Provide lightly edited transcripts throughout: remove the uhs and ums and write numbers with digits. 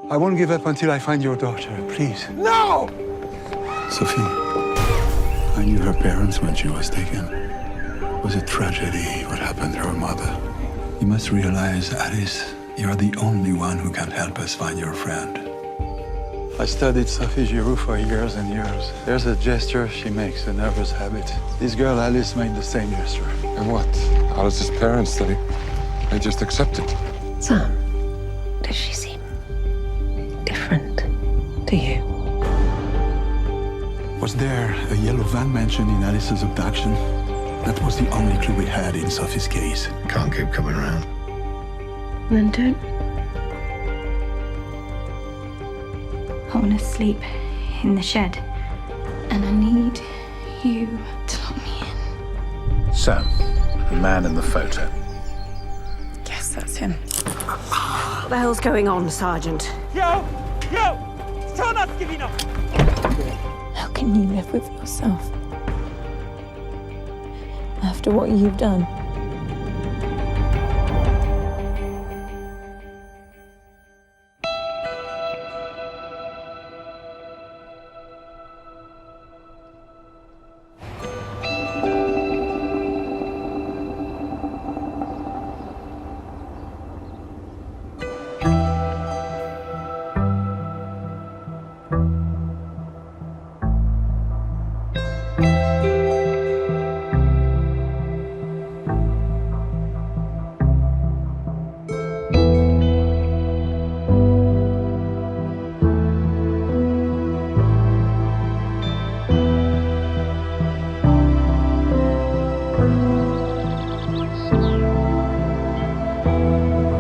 I won't give up until I find your daughter, please. No! Sophie, I knew her parents when she was taken. It was a tragedy what happened to her mother. You must realize, Alice, you're the only one who can help us find your friend. I studied Sophie Giroux for years and years. There's a gesture she makes, a nervous habit. This girl, Alice, made the same gesture. And what? Alice's parents, they just accepted. Sam, does she seem different to you? Was there a yellow van mentioned in Alice's abduction? That was the only clue we had in Sophie's case. Can't keep coming around. Then don't. I want to sleep in the shed. And I need you to lock me in. Sam, the man in the photo. Yes, that's him. What the hell's going on, Sergeant? Yo! Still not giving up! How can you live with yourself after what you've done?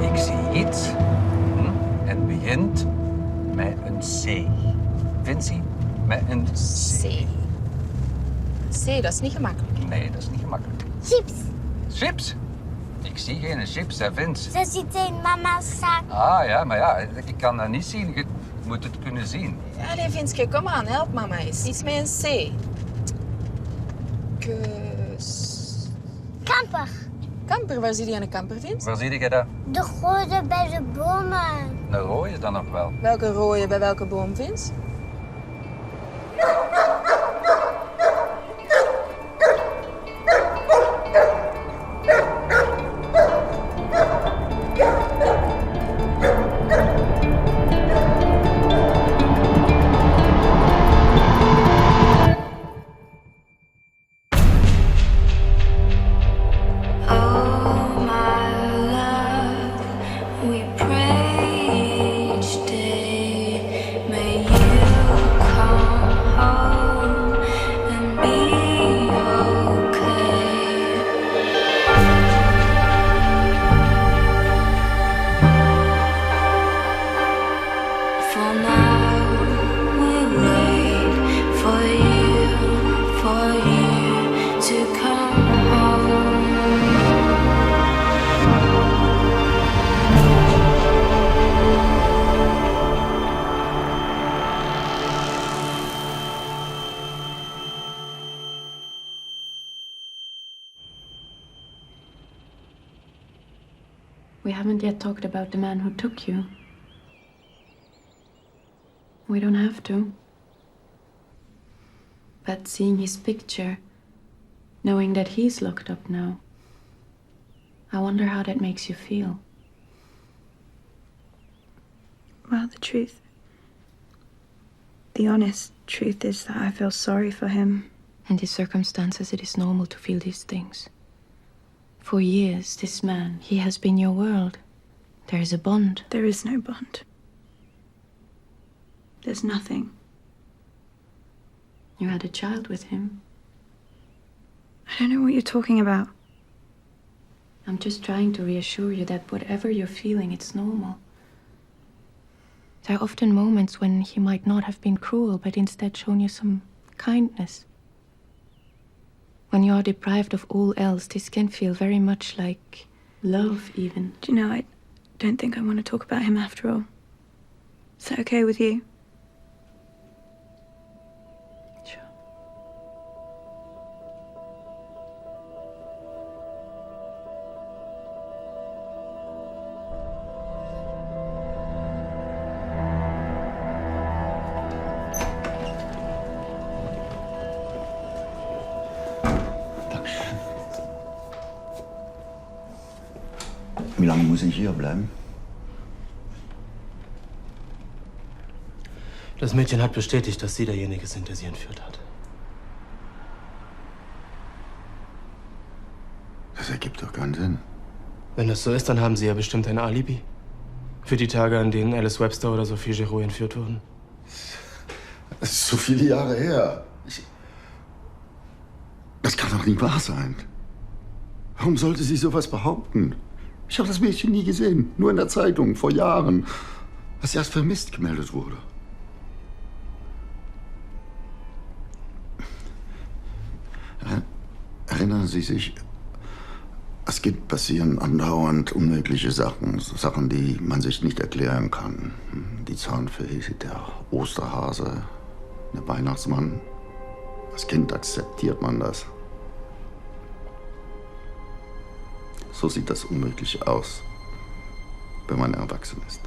Ik zie iets. Het begint met een C. Vincie, met een C. C, dat is niet gemakkelijk. Nee, dat is niet gemakkelijk. Chips. Chips? Ik zie geen chips, hè, Vince. Ze zitten in mama's zak. Ah ja, maar ja, ik kan dat niet zien. Je moet het kunnen zien. Ja, nee, Vinske, kom aan, help mama eens. Iets met een C. Kamper. Kamper, waar zie je een kamper, Vince? Waar zie je dat? De grote bij de bomen. Een rode dan nog wel. Welke rode bij welke boom, Vince? We haven't yet talked about the man who took you. We don't have to. But seeing his picture, knowing that he's locked up now, I wonder how that makes you feel. Well, the honest truth is that I feel sorry for him. In these circumstances, it is normal to feel these things. For years, this man, he has been your world. There is a bond. There is no bond. There's nothing. You had a child with him. I don't know what you're talking about. I'm just trying to reassure you that whatever you're feeling, it's normal. There are often moments when he might not have been cruel, but instead shown you some kindness. When you are deprived of all else, this can feel very much like love, even. Do you know, I don't think I want to talk about him after all. Is that okay with you? Sure. Wie lange muss ich hier bleiben? Das Mädchen hat bestätigt, dass Sie derjenige sind, der sie entführt hat. Das ergibt doch keinen Sinn. Wenn das so ist, dann haben Sie ja bestimmt ein Alibi. Für die Tage, an denen Alice Webster oder Sophie Giroux entführt wurden. Das ist so viele Jahre her. Das kann doch nicht wahr sein. Warum sollte sie sowas behaupten? Ich habe das Mädchen nie gesehen. Nur in der Zeitung, vor Jahren. Als sie als vermisst gemeldet wurde. Erinnern Sie sich, als Kind passieren andauernd unmögliche Sachen. Sachen, die man sich nicht erklären kann. Die Zahnfee, der Osterhase, der Weihnachtsmann. Als Kind akzeptiert man das. So sieht das Unmögliche aus, wenn man erwachsen ist.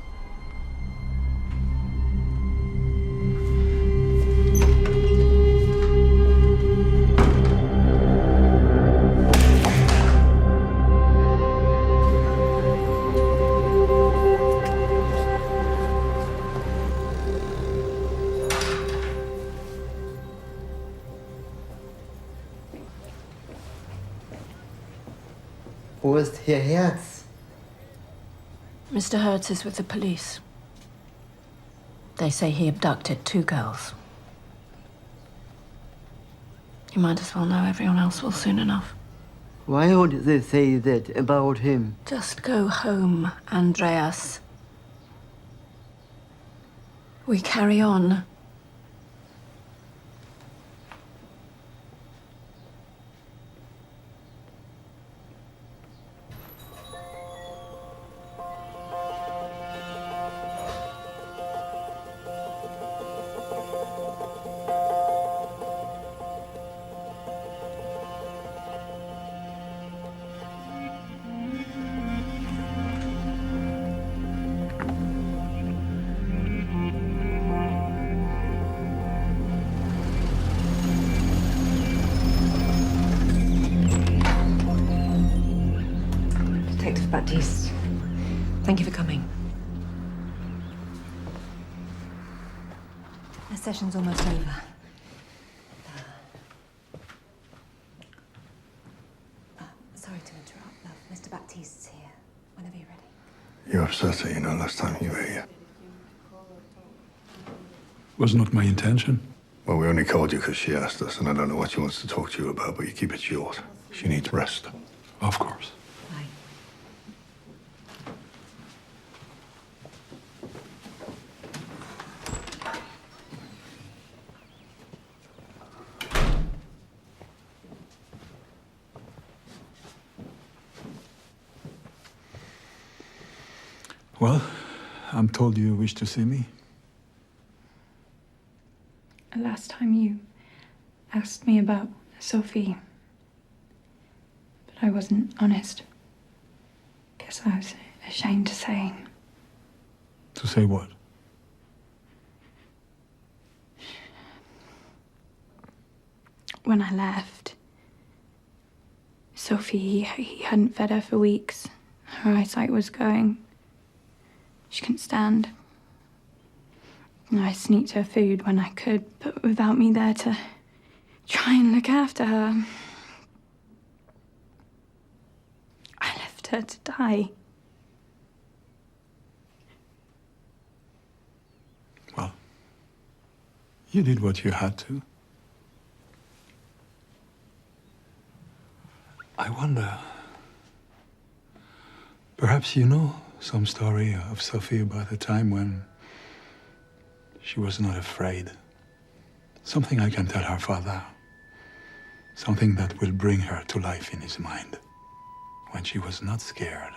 Wo ist Ihr Herz? Mr. Hertz is with the police. They say he abducted 2 girls. You might as well know everyone else will soon enough. Why would they say that about him? Just go home, Andreas. We carry on. Detective Baptiste, thank you for coming. The session's almost over. Sorry to interrupt, love. Mr. Baptiste's here. Whenever you're ready. You're upset that you know last time you were here. Was not my intention. Well, we only called you because she asked us, and I don't know what she wants to talk to you about, but you keep it short. She needs rest. Of course. Well, I'm told you wish to see me. Last time you asked me about Sophie, but I wasn't honest. Guess I was ashamed to say. To say what? When I left, Sophie, he hadn't fed her for weeks. Her eyesight was going. She couldn't stand. I sneaked her food when I could, but without me there to try and look after her, I left her to die. Well, you did what you had to. I wonder, perhaps you know some story of Sophie about a time when she was not afraid. Something I can tell her father. Something that will bring her to life in his mind. When she was not scared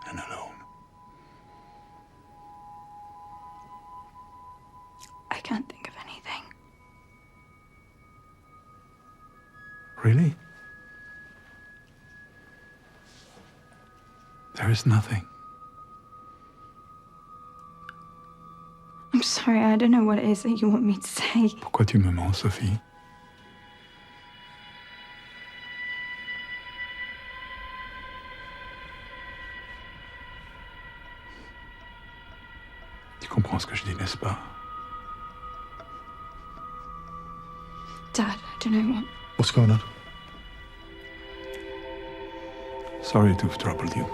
and alone. I can't think of anything. Really? There is nothing. I'm sorry, I don't know what it is that you want me to say. Pourquoi tu me mens, Sophie? comprends ce que je dis, n'est-ce pas? Dad, I don't know what. What's going on? Sorry to have troubled you.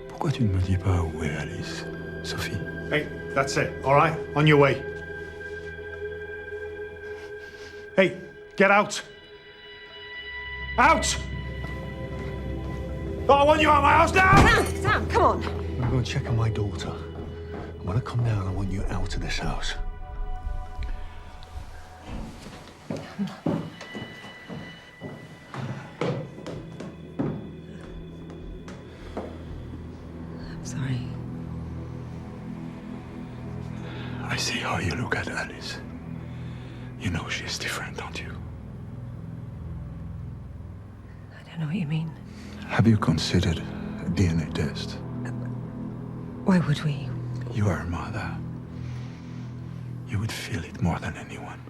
Pourquoi tu ne me dis pas où est Alice, Sophie? Hey, that's it, all right? On your way. Hey, get out! Out! Oh, I want you out of my house now! Sam, come on. I'm gonna go and check on my daughter. And when I come down, I want you out of this house. I'm sorry. I see how you look at Alice. You know she's different, don't you? I don't know what you mean. Have you considered a DNA test? Why would we? You are a mother. You would feel it more than anyone.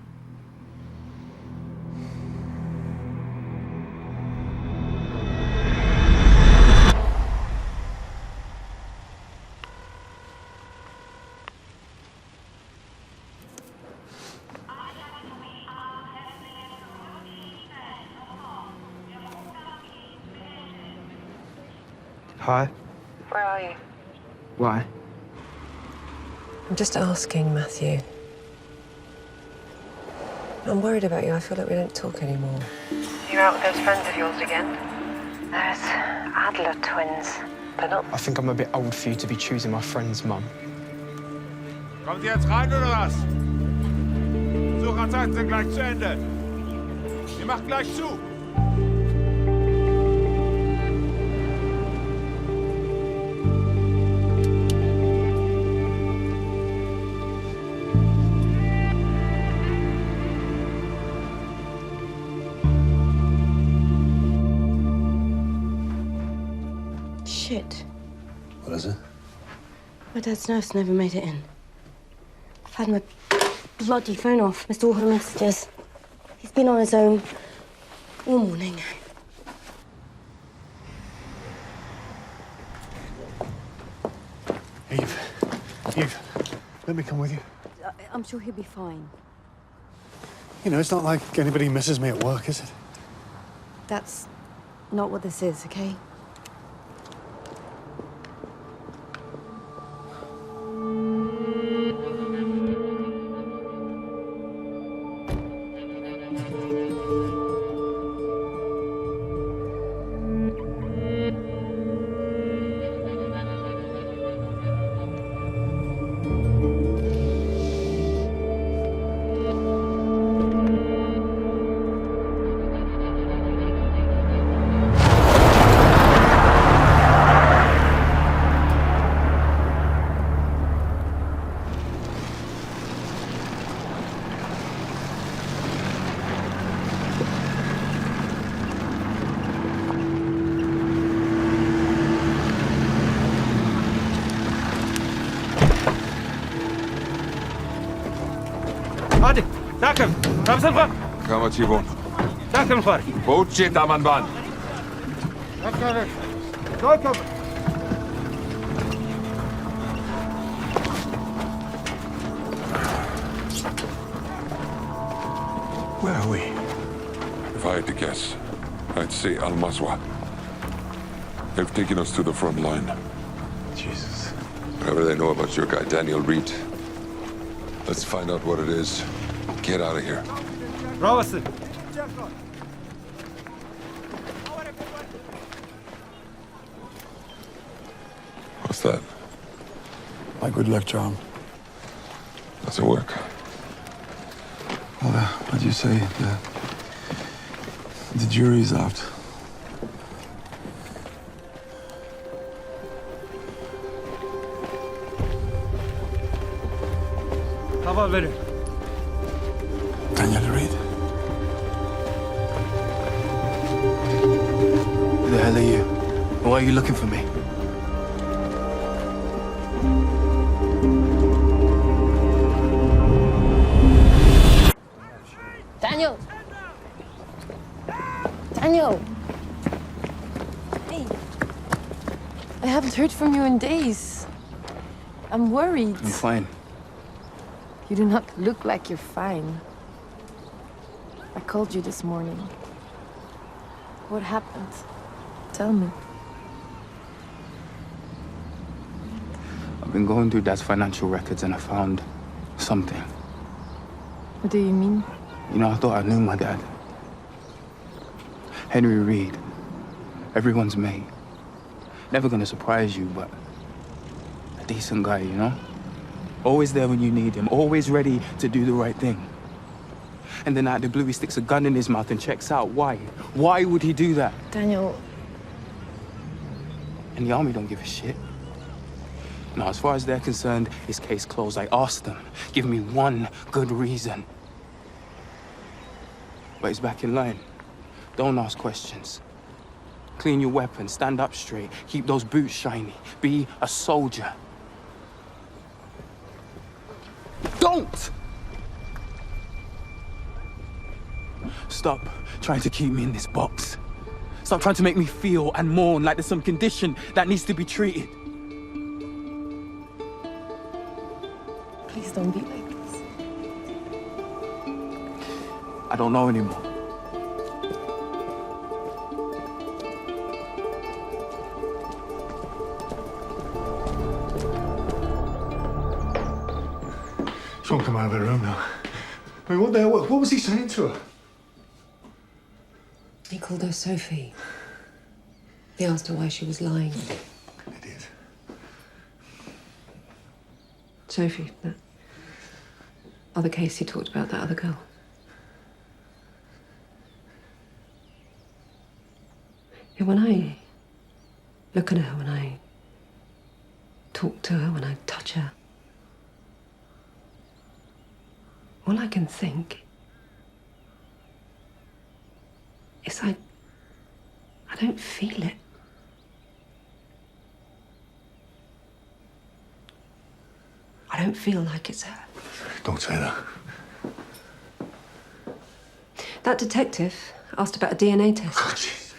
Hi. Where are you? Why? I'm just asking, Matthew. I'm worried about you. I feel like we don't talk anymore. You're out with those friends of yours again? There's Adler twins. They're not... I think I'm a bit old for you to be choosing my friend's mum. Kommt ihr jetzt rein oder was? Sucherzeiten sind gleich zu Ende. Ihr macht gleich zu. Shit. What is it? My dad's nurse never made it in. I've had my bloody phone off, missed all her messages. He's been on his own all morning. Eve, let me come with you. I'm sure he'll be fine. You know, it's not like anybody misses me at work, is it? That's not what this is, okay? Hadi, takım. Ramsın bak. Kama Tibon. Takım var. Bootje Damanban. Takım. Where are we? If I had to guess, I'd say Al Maswa. They've taken us to the front line. Jesus. Whatever they know about your guy, Daniel Reed. Let's find out what it is. Get out of here. Ravası. What's that? My good luck charm. Does it work? Well, what do you say? The jury's out. Hava verin. Daniel Reed. Who the hell are you? Why are you looking for me? Daniel! Daniel! Hey. I haven't heard from you in days. I'm worried. I'm fine. You do not look like you're fine. I called you this morning. What happened? Tell me. I've been going through Dad's financial records and I found something. What do you mean? You know, I thought I knew my dad. Henry Reed. Everyone's mate. Never gonna surprise you, but a decent guy, you know? Always there when you need him, always ready to do the right thing. And then out of the blue, he sticks a gun in his mouth and checks out. Why? Why would he do that? Daniel. And the army don't give a shit. Now, as far as they're concerned, his case closed. I asked them, give me one good reason. But he's back in line. Don't ask questions. Clean your weapon, stand up straight, keep those boots shiny. Be a soldier. Don't! Stop trying to keep me in this box. Stop trying to make me feel and mourn like there's some condition that needs to be treated. Please don't be like this. I don't know anymore. She won't come out of her room now. I mean, what the hell? What was he saying to her? He called her Sophie. He asked her why she was lying. Idiot. Sophie, that other case he talked about, that other girl. Yeah, when I look at her, when I talk to her, when I touch her, all I can think is I don't feel it. I don't feel like it's her. Don't say that. That detective asked about a DNA test. Oh, jeez.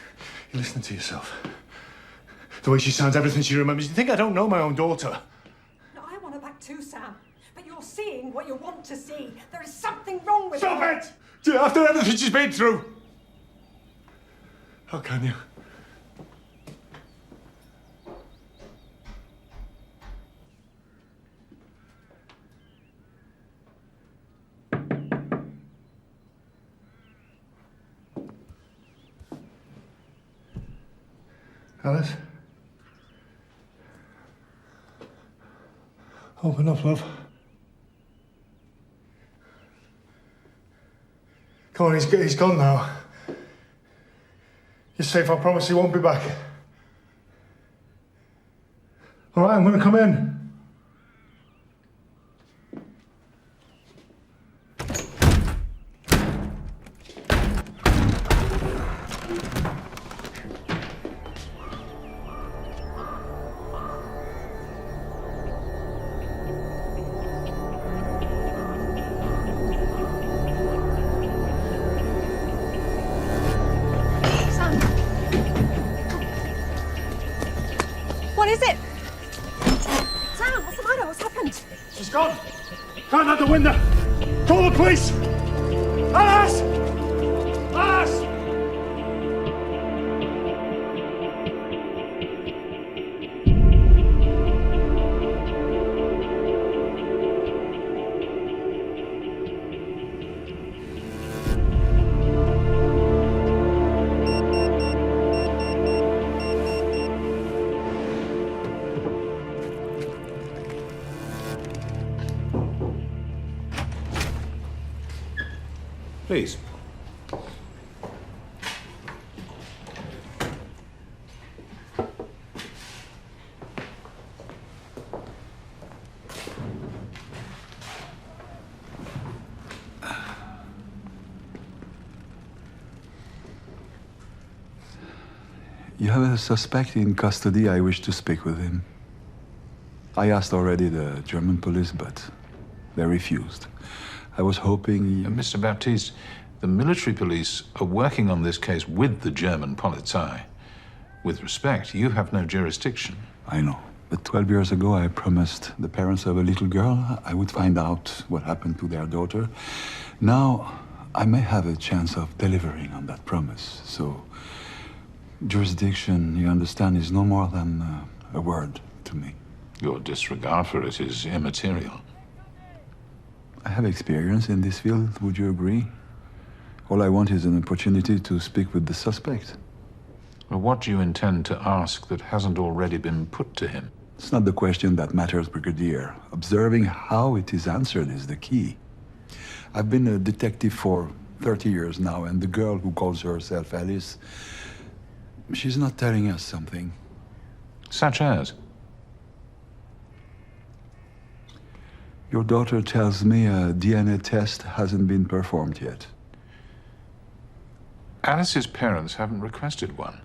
You're listening to yourself. The way she sounds, everything she remembers. You think I don't know my own daughter? No, I want her back too, Sam. But you're seeing what you want to see. There is something wrong with her. Stop it! After everything she's been through. How can you? Alice? Open up, love. Come on, he's gone now. You're safe, I promise he won't be back. All right, I'm gonna come in. What is it? Sam, what's the matter? What's happened? She's gone. Gone out the window. Call the police. Alice! Alice! Please. You have a suspect in custody. I wish to speak with him. I asked already the German police, but they refused. I was hoping... Mr. Baptiste, The military police are working on this case with the German Polizei. With respect, you have no jurisdiction. I know. But 12 years ago, I promised the parents of a little girl I would find out what happened to their daughter. Now, I may have a chance of delivering on that promise. So, jurisdiction, you understand, is no more than a word to me. Your disregard for it is immaterial. I have experience in this field, would you agree? All I want is an opportunity to speak with the suspect. Well, what do you intend to ask that hasn't already been put to him? It's not the question that matters, Brigadier. Observing how it is answered is the key. I've been a detective for 30 years now, and the girl who calls herself Alice, she's not telling us something. Such as? Your daughter tells me a DNA test hasn't been performed yet. Alice's parents haven't requested one.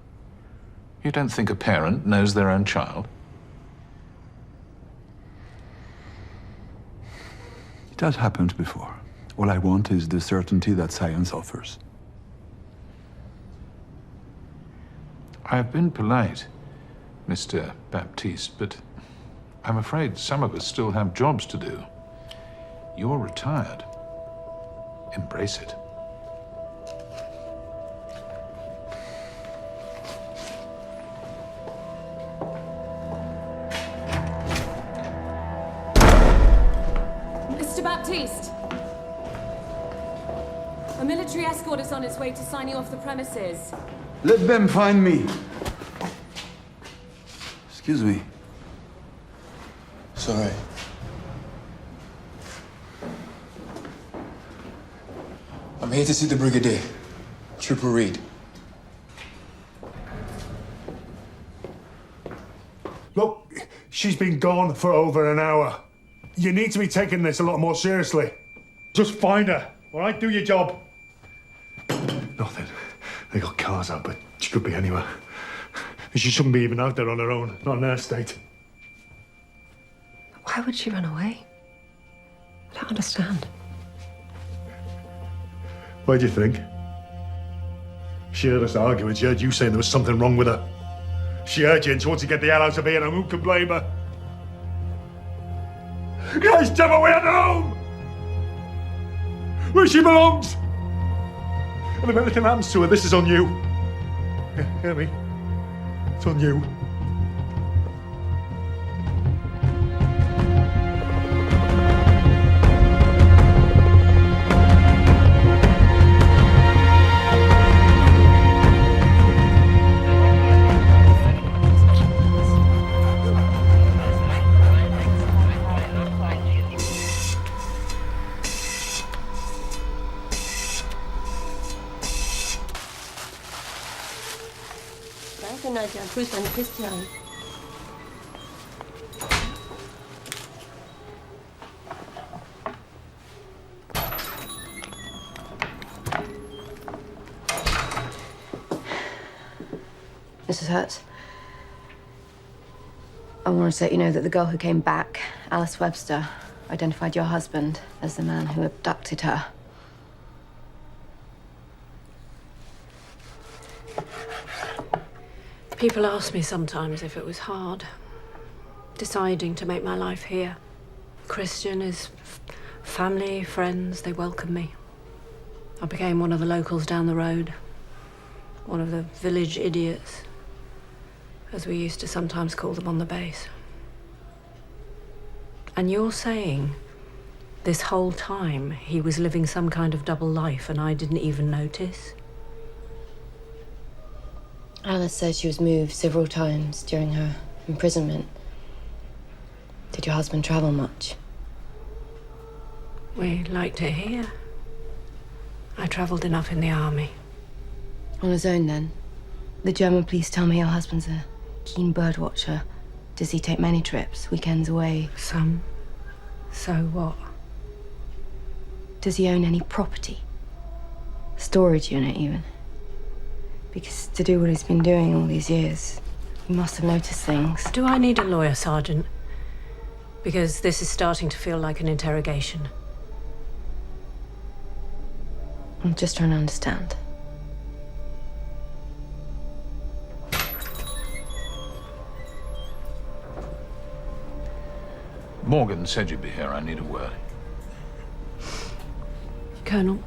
You don't think a parent knows their own child? It has happened before. All I want is the certainty that science offers. I've been polite, Mr. Baptiste, but I'm afraid some of us still have jobs to do. You're retired. Embrace it. Mr. Baptiste! A military escort is on its way to sign you off the premises. Let them find me. Excuse me. Sorry. I'm here to see the Brigadier, Trooper Reed. Look, she's been gone for over an hour. You need to be taking this a lot more seriously. Just find her, all right? Do your job. Nothing. They got cars out, but she could be anywhere. And she shouldn't be even out there on her own, not in her state. Why would she run away? I don't understand. What do you think? She heard us arguing. She heard you saying there was something wrong with her. She heard you and she wants to get the hell out of here, and who can blame her? Guys, tell her we're at home! Where she belongs! And if anything happens to her, this is on you. Hear me? It's on you. Grüß an Christian. Mrs. Hertz, I wanted to let you know that the girl who came back, Alice Webster, identified your husband as the man who abducted her. People ask me sometimes if it was hard, deciding to make my life here. Christian is family, friends, they welcome me. I became one of the locals down the road, one of the village idiots, as we used to sometimes call them on the base. And you're saying this whole time he was living some kind of double life and I didn't even notice? Alice says she was moved several times during her imprisonment. Did your husband travel much? We like to hear. I travelled enough in the army. On his own, then? The German police tell me your husband's a keen bird watcher. Does he take many trips, weekends away? Some. So what? Does he own any property? Storage unit, even? Because to do what he's been doing all these years, he must have noticed things. Do I need a lawyer, Sergeant? Because this is starting to feel like an interrogation. I'm just trying to understand. Morgan said you'd be here. I need a word. Colonel.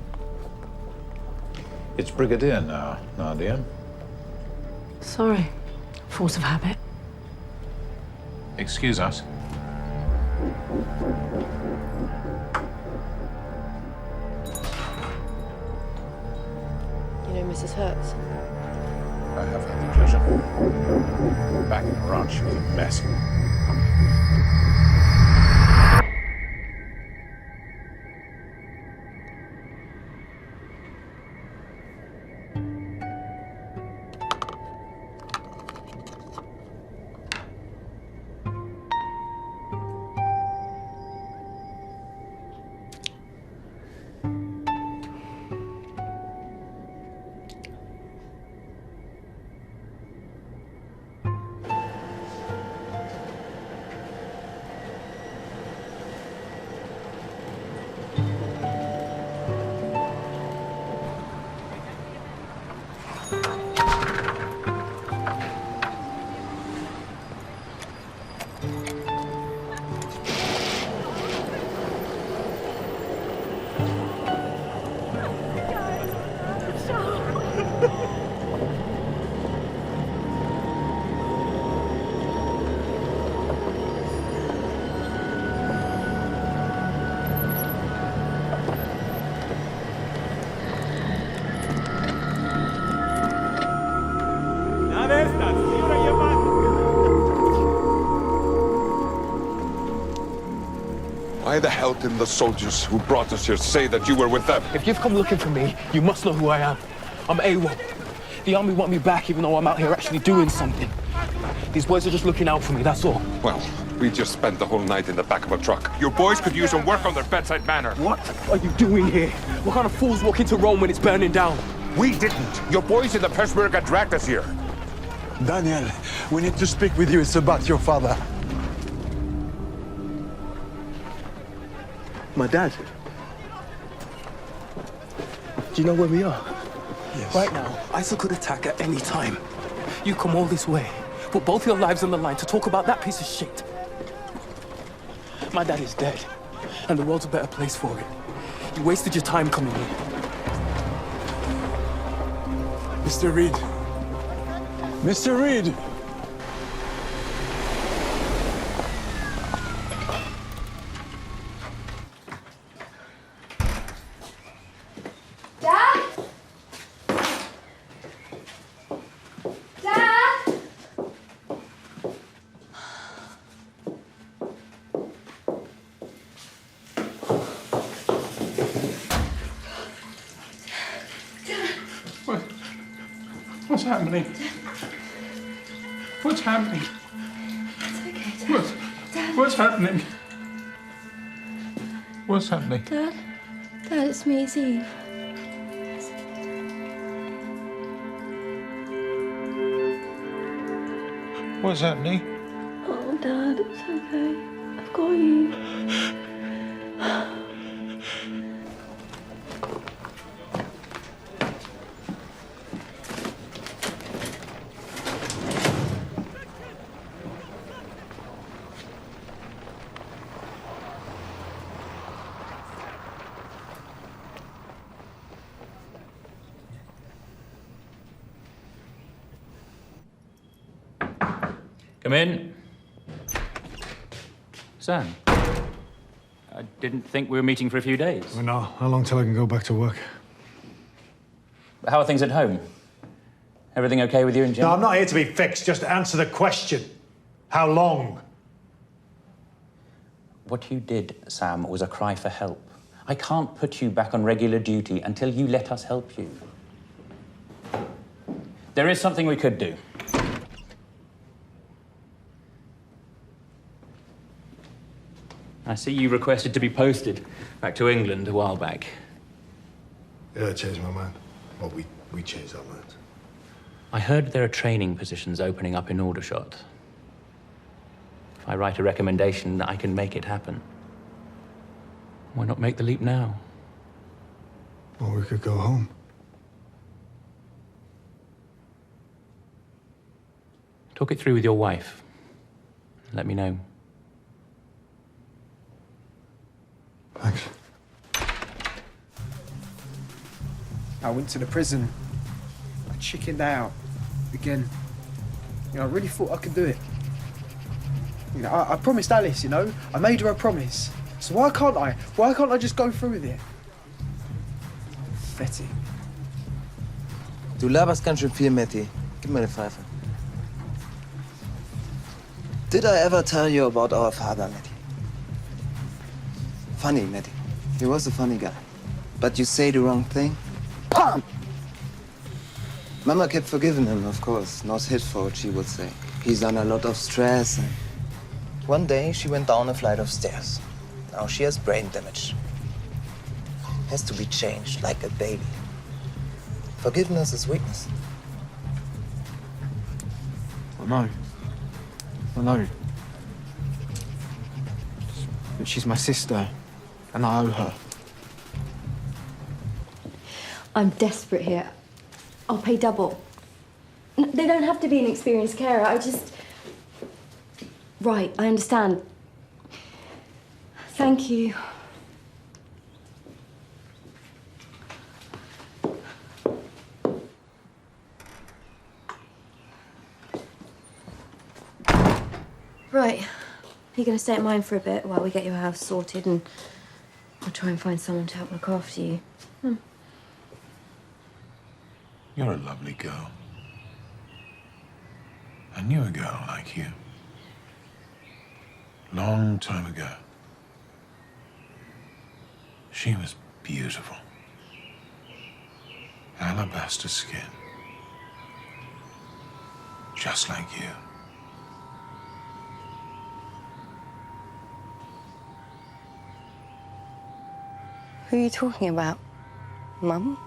It's Brigadier now, Nadia. Sorry. Force of habit. Excuse us. You know Mrs. Hertz? I have had the pleasure. Back in the ranch, she was a mess. Why the hell didn't the soldiers who brought us here say that you were with them? If you've come looking for me, you must know who I am. I'm AWOL. The army want me back even though I'm out here actually doing something. These boys are just looking out for me, that's all. Well, we just spent the whole night in the back of a truck. Your boys could use some work on their bedside manner. What are you doing here? What kind of fools walk into Rome when it's burning down? We didn't. Your boys in the Peshmerga dragged us here. Daniel, we need to speak with you. It's about your father. My dad? Do you know where we are? Yes. Right now, ISIL could attack at any time. You come all this way, put both your lives on the line to talk about that piece of shit. My dad is dead, and the world's a better place for it. You wasted your time coming here. Mr. Reed. Mr. Reed! What's happening? What's happening? It's okay, Dad. Dad. What's happening? What's happening? Dad? Dad, it's me, it's Eve. What's happening? Oh, Dad, it's okay. I've got you. Come in. Sam, I didn't think we were meeting for a few days. Well, no. How long till I can go back to work? How are things at home? Everything okay with you and Jim? No, I'm not here to be fixed. Just answer the question. How long? What you did, Sam, was a cry for help. I can't put you back on regular duty until you let us help you. There is something we could do. I see you requested to be posted back to England a while back. Yeah, I changed my mind. Well, we changed our minds. I heard there are training positions opening up in Aldershot. If I write a recommendation, I can make it happen. Why not make the leap now? Or we could go home. Talk it through with your wife. Let me know. Thanks. I went to the prison. I chickened out. Again. You know, I really thought I could do it. You know, I promised Alice, you know? I made her a promise. So why can't I? Why can't I just go through with it? Pathetic. Du laberst ganz schön viel, Matty. Gib mir eine Pfeife. Did I ever tell you about our father, Matty? Funny, Matty. He was a funny guy. But you say the wrong thing, PAM! Mama kept forgiving him, of course. Not his fault, she would say. He's on a lot of stress and... One day, she went down a flight of stairs. Now she has brain damage. Has to be changed, like a baby. Forgiveness is weakness. I know. I know. But she's my sister, and I owe her. I'm desperate here. I'll pay double. They don't have to be an experienced carer. I just... Right, I understand. Thank you. Right. You're going to stay at mine for a bit while we get your house sorted, and I'll try and find someone to help look after you. You're a lovely girl. I knew a girl like you. Long time ago. She was beautiful. Alabaster skin. Just like you. Who are you talking about? Mum?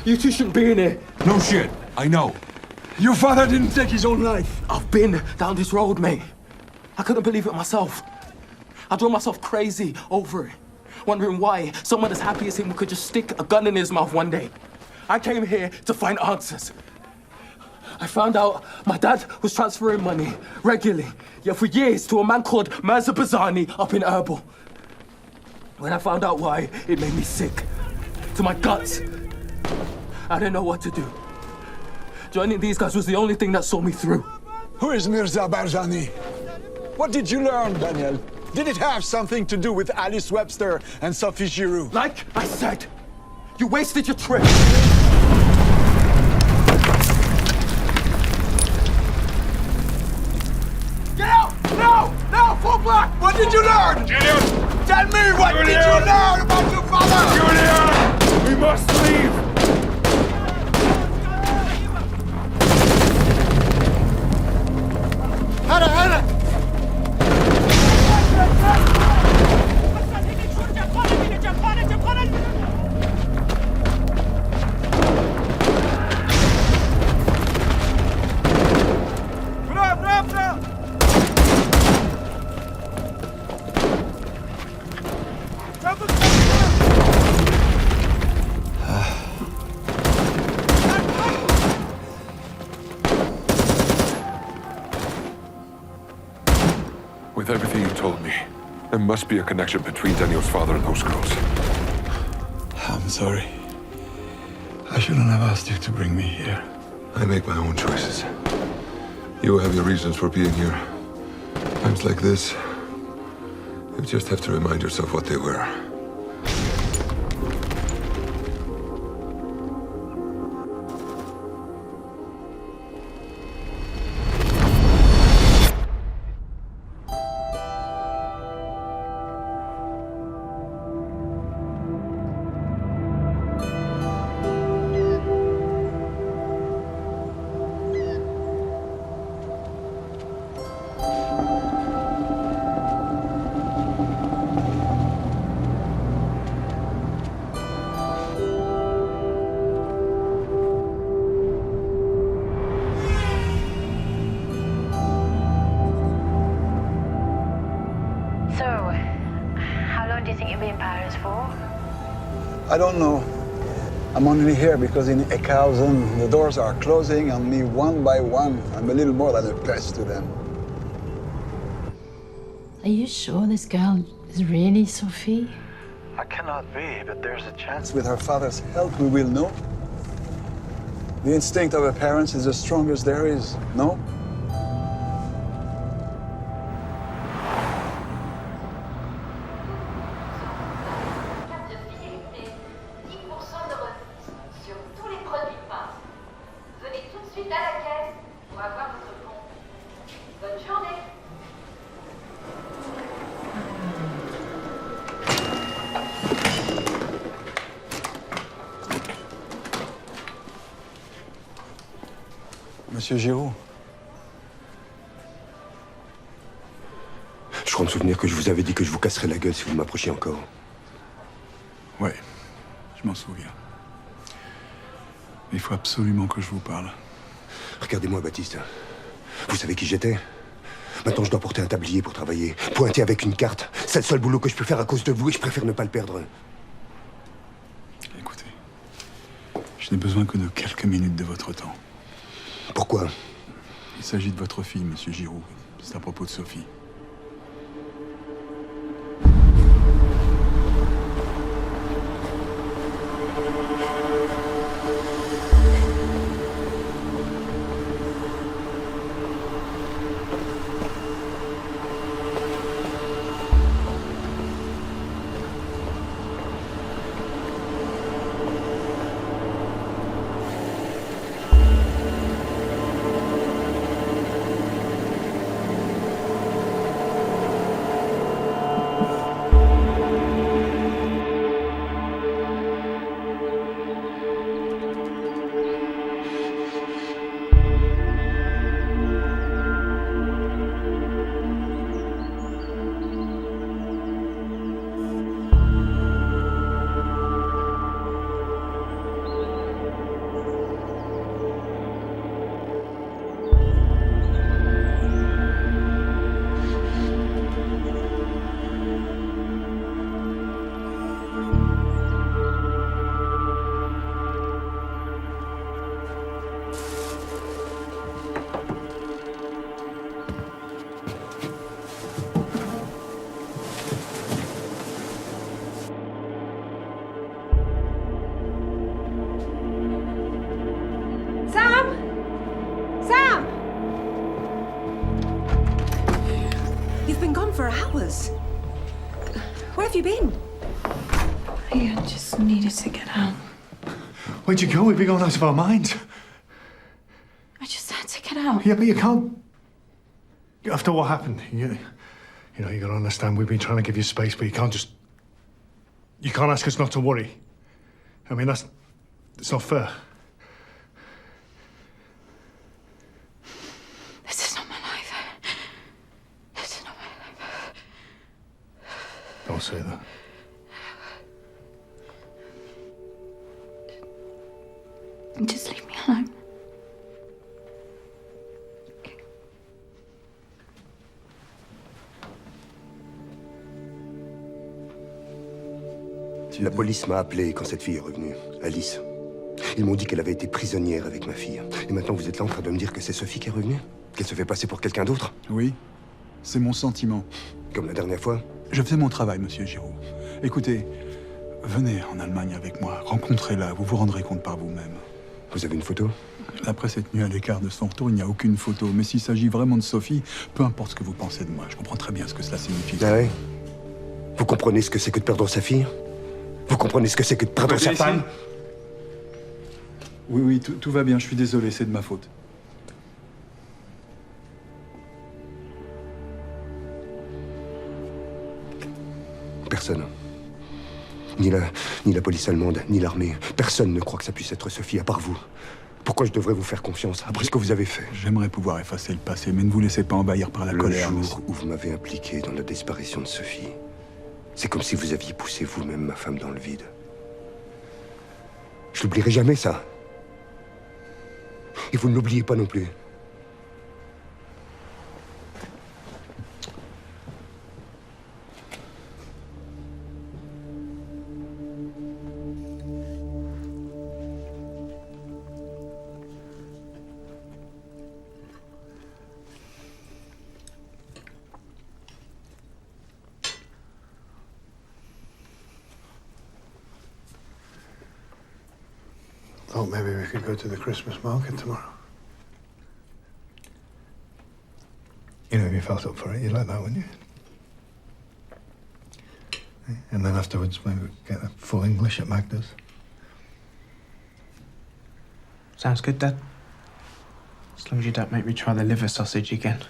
You two shouldn't be in here. No shit. I know. Your father didn't take his own life. I've been down this road, mate. I couldn't believe it myself. I drove myself crazy over it, wondering why someone as happy as him could just stick a gun in his mouth one day. I came here to find answers. I found out my dad was transferring money regularly, yet for years, to a man called Mirza Bazani up in Erbil. When I found out why, it made me sick. To my guts. I didn't know what to do. Joining these guys was the only thing that saw me through. Who is Mirza Barzani? What did you learn, Daniel? Did it have something to do with Alice Webster and Sophie Giroux? Like I said, you wasted your trip. Get out! No! No! Fall back! What did you learn? Julian! Tell me, what did you learn about your father? Julian! We must leave! هلا هلا With everything you told me, there must be a connection between Daniel's father and those girls. I'm sorry. I shouldn't have asked you to bring me here. I make my own choices. You have your reasons for being here. Times like this, you just have to remind yourself what they were. So, how long do you think you'll be in Paris for? I don't know. I'm only here because in Eckhausen, the doors are closing on me one by one. I'm a little more than a pest to them. Are you sure this girl is really Sophie? I cannot be, but there's a chance. With her father's help, we will know. The instinct of a parent is the strongest there is, no? Monsieur Giraud. Je crois me souvenir que je vous avais dit que je vous casserais la gueule si vous m'approchiez encore. Ouais, je m'en souviens. Il faut absolument que je vous parle. Regardez-moi, Baptiste. Vous savez qui j'étais? Maintenant, je dois porter un tablier pour travailler. Pointer avec une carte. C'est le seul boulot que je peux faire à cause de vous et je préfère ne pas le perdre. Écoutez, je n'ai besoin que de quelques minutes de votre temps. Pourquoi? Il s'agit de votre fille, monsieur Giraud. C'est à propos de Sophie. For hours. Where have you been? I just needed to get out. Where'd you go? We've been going out of our minds. I just had to get out. Yeah, but you can't. After what happened, you know, you gotta understand. We've been trying to give you space, but you can't just. You can't ask us not to worry. I mean, it's not fair. This is not my life. This is not my life. Don't say that. Just leave me alone. La police m'a appelé quand cette fille est revenue, Alice. Ils m'ont dit qu'elle avait été prisonnière avec ma fille. Et maintenant, vous êtes là en train de me dire que c'est Sophie qui est revenue? Qu'elle se fait passer pour quelqu'un d'autre? Oui, c'est mon sentiment. Comme la dernière fois? Je fais mon travail, monsieur Giraud. Écoutez, venez en Allemagne avec moi, rencontrez-la, vous vous rendrez compte par vous-même. Vous avez une photo? Après cette nuit à l'écart de son retour, il n'y a aucune photo. Mais s'il s'agit vraiment de Sophie, peu importe ce que vous pensez de moi, je comprends très bien ce que cela signifie. Ah ouais? Vous comprenez ce que c'est que de perdre sa fille? Vous comprenez ce que c'est que de perdre sa femme? Oui, tout va bien, je suis désolé, c'est de ma faute. Personne. Ni la police allemande, ni l'armée. Personne ne croit que ça puisse être Sophie, à part vous. Pourquoi je devrais vous faire confiance, après ce que vous avez fait? J'aimerais pouvoir effacer le passé, mais ne vous laissez pas envahir par la colère. Le jour où vous m'avez impliqué dans la disparition de Sophie, c'est comme si vous aviez poussé vous-même ma femme dans le vide. Je n'oublierai jamais ça. Et vous ne l'oubliez pas non plus. thought maybe we could go to the Christmas market tomorrow. You know, if you felt up for it, you'd like that, wouldn't you? And then afterwards, maybe we get a full English at Magda's. Sounds good, Dad. As long as you don't make me try the liver sausage again.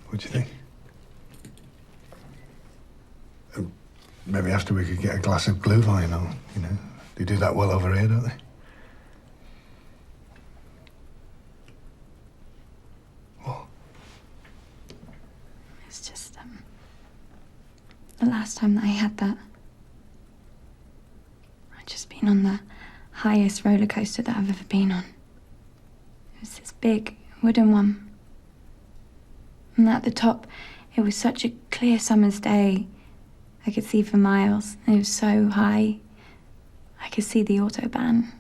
What do you think? Maybe after we could get a glass of Glühwein, or, you know, they do that well over here, don't they? What? It's just, the last time that I had that, I'd just been on the highest roller coaster that I've ever been on. It was this big wooden one. And at the top, it was such a clear summer's day. I could see for miles. It was so high. I could see the autobahn.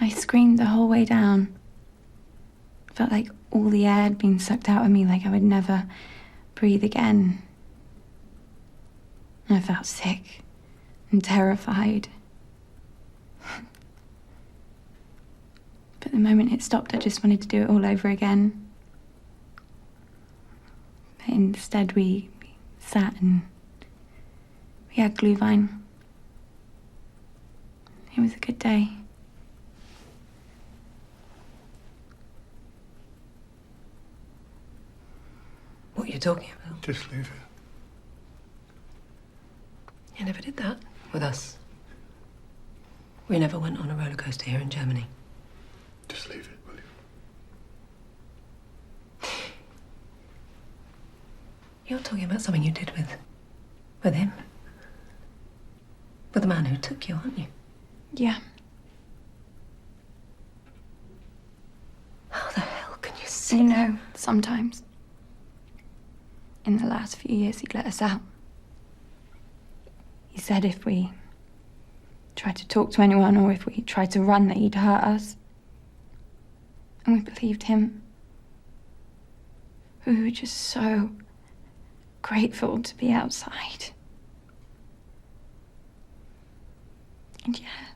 I screamed the whole way down. Felt like all the air had been sucked out of me, like I would never breathe again. I felt sick and terrified. But the moment it stopped, I just wanted to do it all over again. But instead, we sat and we had Glühwein. It was a good day. What are you talking about? Just leave it. You never did that with us. We never went on a roller coaster here in Germany. Just leave it, will you? You're talking about something you did with him. With the man who took you, aren't you? Yeah. How the hell can you see? You know, sometimes, in the last few years, he'd let us out. He said if we tried to talk to anyone or if we tried to run, that he'd hurt us. And we believed him. We were just so grateful to be outside. And yeah,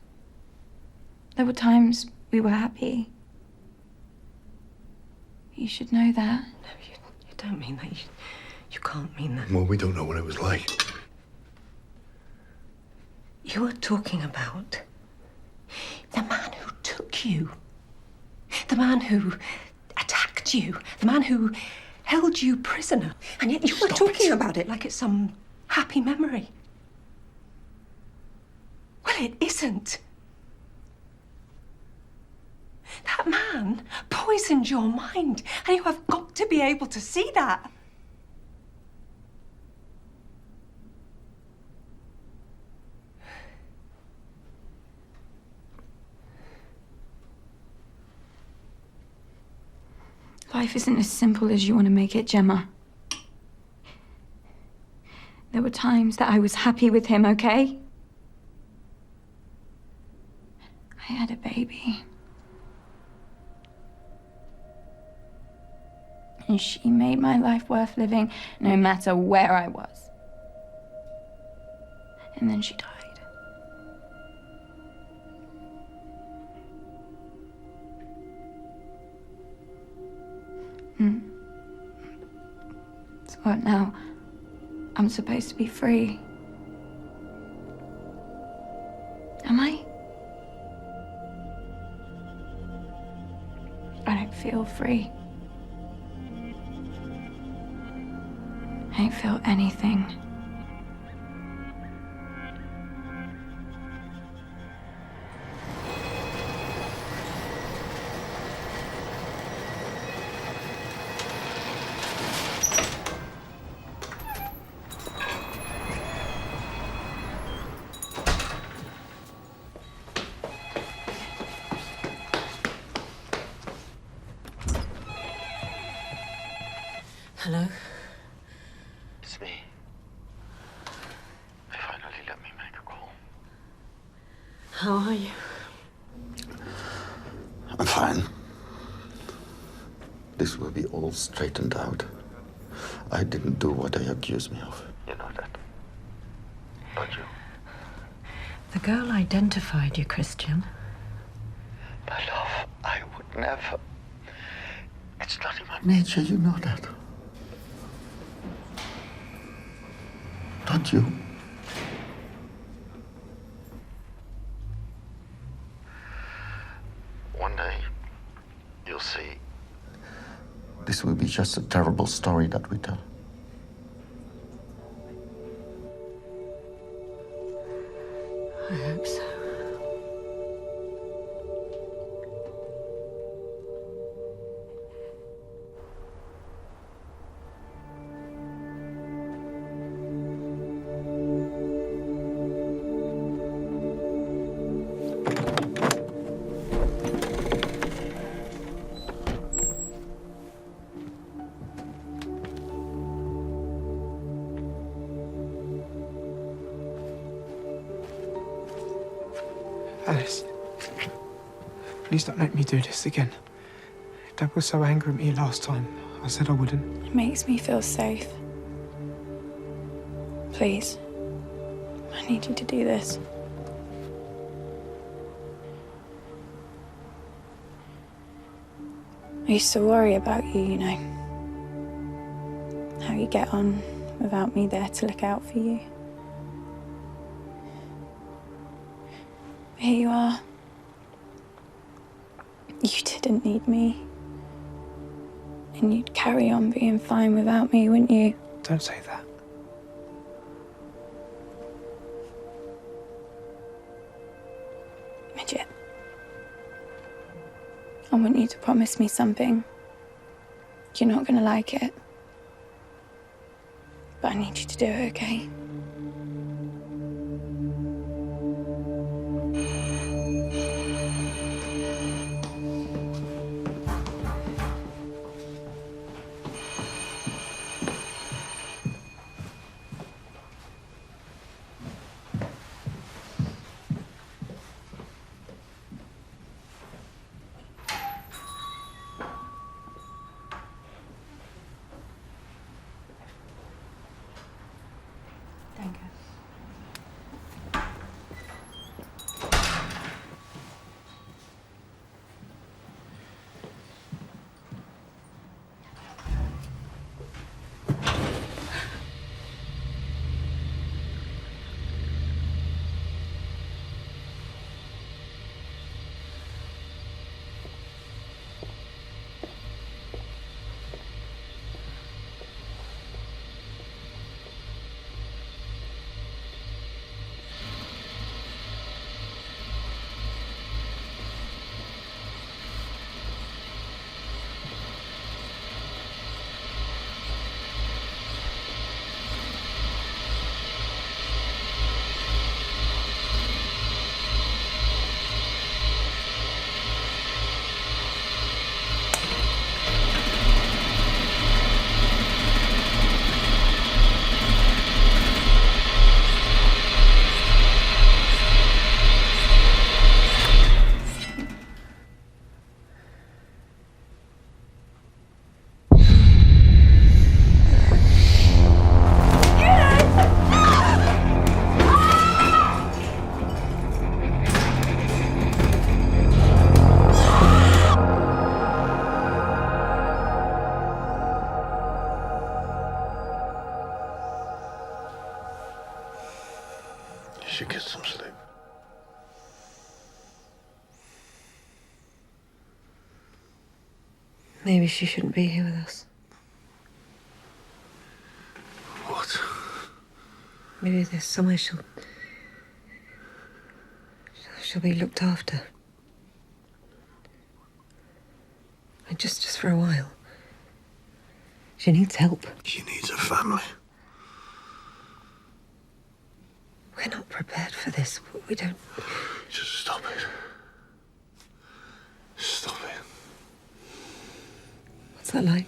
there were times we were happy. You should know that. No, you don't mean that. You can't mean that. Well, we don't know what it was like. You are talking about the man who took you. The man who attacked you. The man who held you prisoner. And yet you were talking about it like it's some happy memory. Well, it isn't. That man poisoned your mind, and you have got to be able to see that. Life isn't as simple as you want to make it, Gemma. There were times that I was happy with him, okay? I had a baby. And she made my life worth living no matter where I was. And then she died. So what now? I'm supposed to be free. Am I? I don't feel free. I don't feel anything. Hello? It's me. They finally let me make a call. How are you? I'm fine. This will be all straightened out. I didn't do what they accused me of. You know that. The girl identified you, Christian. My love, I would never. It's not in my Nature, you know that. Don't you? One day, you'll see. This will be just a terrible story that we tell. I hope so. Alice, please don't let me do this again. Dad was so angry at me last time. I said I wouldn't. It makes me feel safe. Please, I need you to do this. I used to worry about you, you know. How you get on without me there to look out for you. Here you are. You didn't need me. And you'd carry on being fine without me, wouldn't you? Don't say that. Midget. I want you to promise me something. You're not gonna like it. But I need you to do it, okay? You should get some sleep. Maybe she shouldn't be here with us. What? Maybe there's somewhere she'll be looked after. And just for a while. She needs help. She needs a family. We're not prepared for this. We don't... Just stop it. Stop it. What's that line?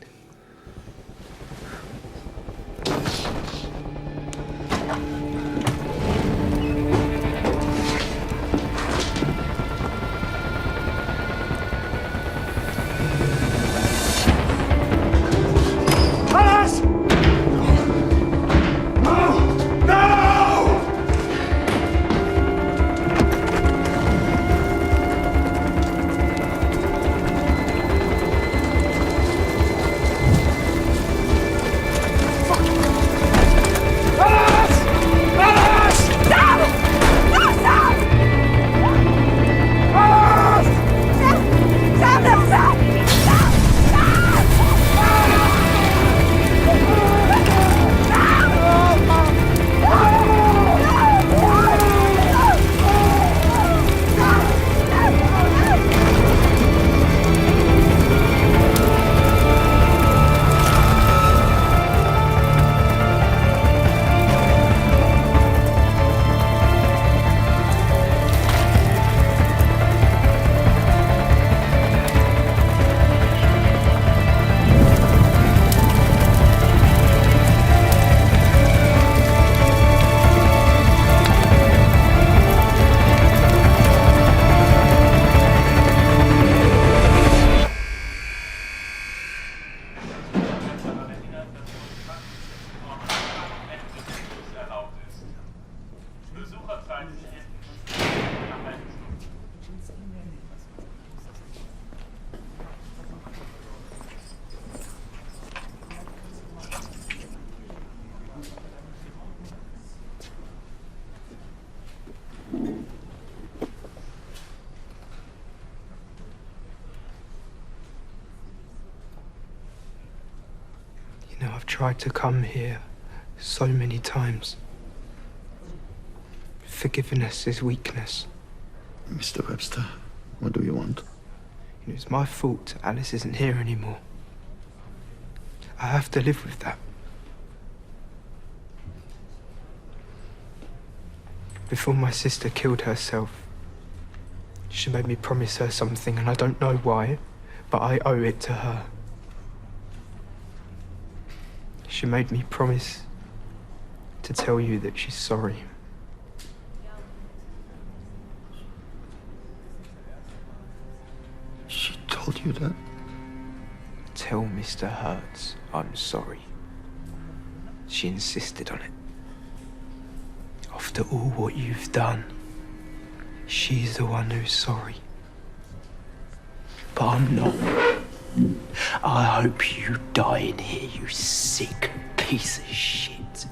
Alice! No! No! I've tried to come here so many times. Forgiveness is weakness. Mr. Webster, what do you want? It's my fault Alice isn't here anymore. I have to live with that. Before my sister killed herself, she made me promise her something, and I don't know why, but I owe it to her. She made me promise to tell you that she's sorry. She told you that? Tell Mr. Hertz I'm sorry. She insisted on it. After all what you've done, she's the one who's sorry. But I'm not. I hope you die in here, you sick piece of shit.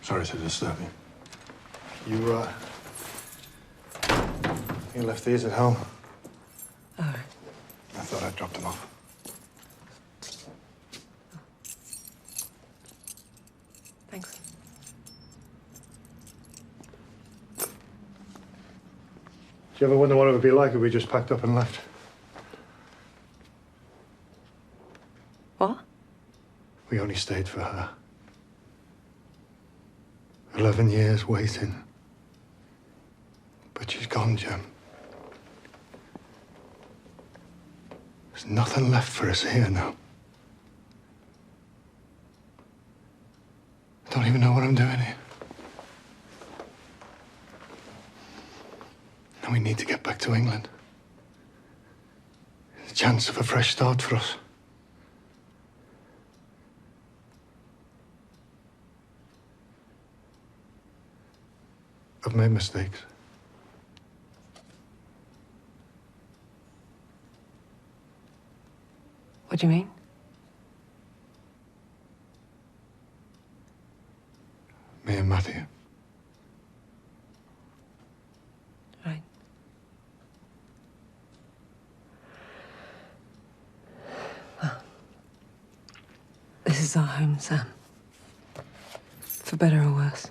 Sorry to disturb you. You left these at home? All right. I thought I'd dropped them off. Thanks. Do you ever wonder what it would be like if we just packed up and left? What? We only stayed for her. 11 years waiting. But she's gone, Jim. There's nothing left for us here now. I don't even know what I'm doing here. And we need to get back to England. There's a chance of a fresh start for us. I've made mistakes. What do you mean? Me and Matthew. Right. Well, this is our home, Sam. For better or worse.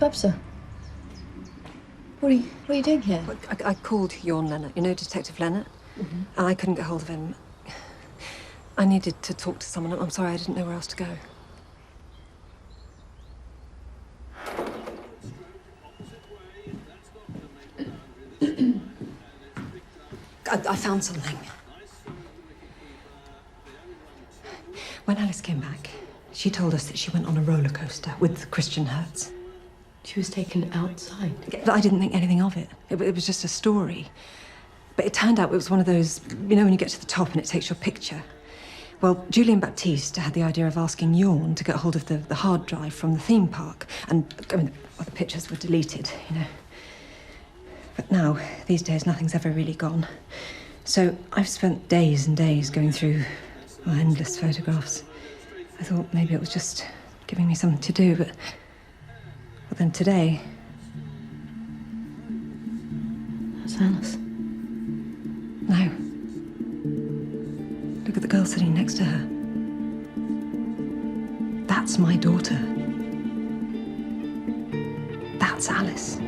Webster. What are you doing here? I called Jorn Leonard, you know, Detective Leonard, and I couldn't get hold of him. I needed to talk to someone. I'm sorry, I didn't know where else to go. I found something. When Alice came back, She told us that she went on a roller coaster with Christian Hertz. She was taken outside. But I didn't think anything of it. It was just a story. But it turned out it was one of those, you know, when you get to the top and it takes your picture. Well, Julian Baptiste had the idea of asking Yawn to get hold of the hard drive from the theme park. And, I mean, well, the pictures were deleted, you know. But now, these days, nothing's ever really gone. So I've spent days and days going through endless photographs. I thought maybe it was just giving me something to do, but then today... That's Alice. No. Look at the girl sitting next to her. That's my daughter. That's Alice.